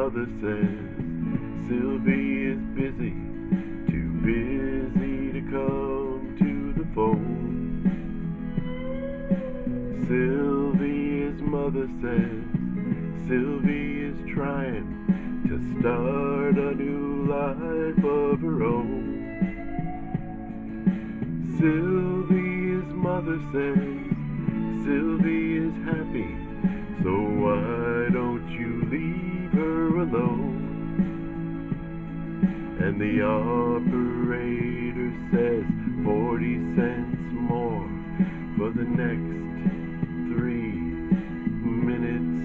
mother says Sylvia is busy, too busy to come to the phone. Sylvia's mother says Sylvia's trying to start a new life of her own. Sylvia's mother says Sylvia's happy, so why don't you leave her alone? And the operator says 40 cents more for the next 3 minutes.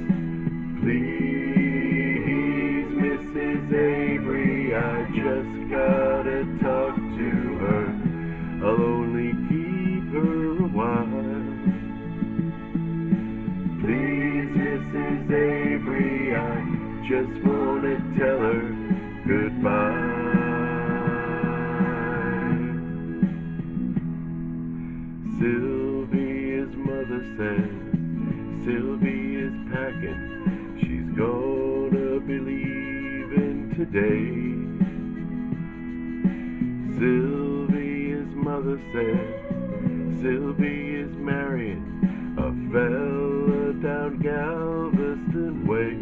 Please, Mrs. Avery, I just gotta talk to her. I'll only keep her a while. Please, Mrs. Avery, I just wanna tell her goodbye. Sylvia's mother says Sylvia's packing, she's gonna be leaving today. Sylvia's mother says Sylvia's marrying a fella down Galveston way.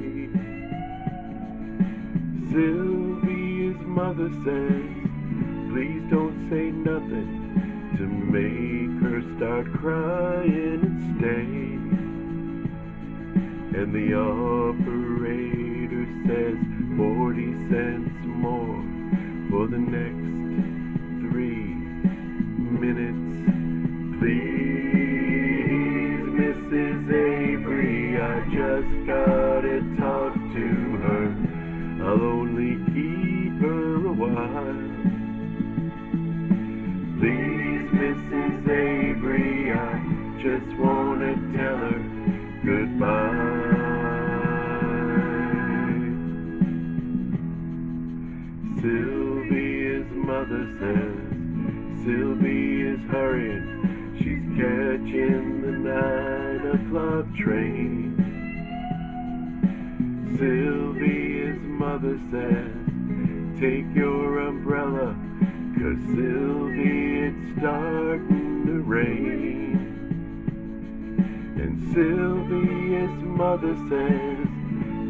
Sylvia's mother says please don't say nothing to make her start crying and stay. And the operator says 40 cents more for the next 3 minutes. Please, Mrs. Avery, I just gotta talk to her. I'll only keep her a while. Please, Mrs. Avery, I just wanna tell her goodbye. Sylvia's mother says Sylvia's hurrying, she's catching the 9 o'clock train. Sylvia's mother says take your umbrella, 'cause Sylvia, it's starting to rain. And Sylvia's mother says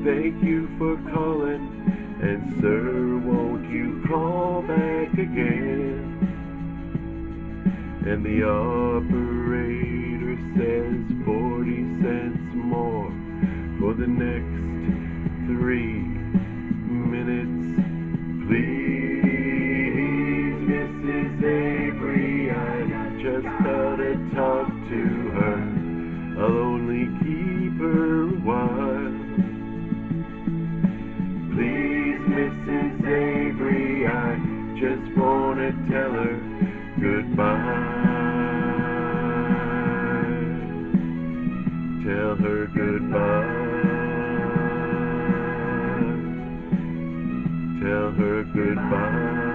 thank you for calling, and sir, won't you call back again? And the operator says 40 cents more for the next 3 minutes. Please, Mrs. Avery, I just gotta talk to her. I'll only keep her a while. Please, Mrs. Avery, I just wanna tell her goodbye. Tell her goodbye. Tell her goodbye.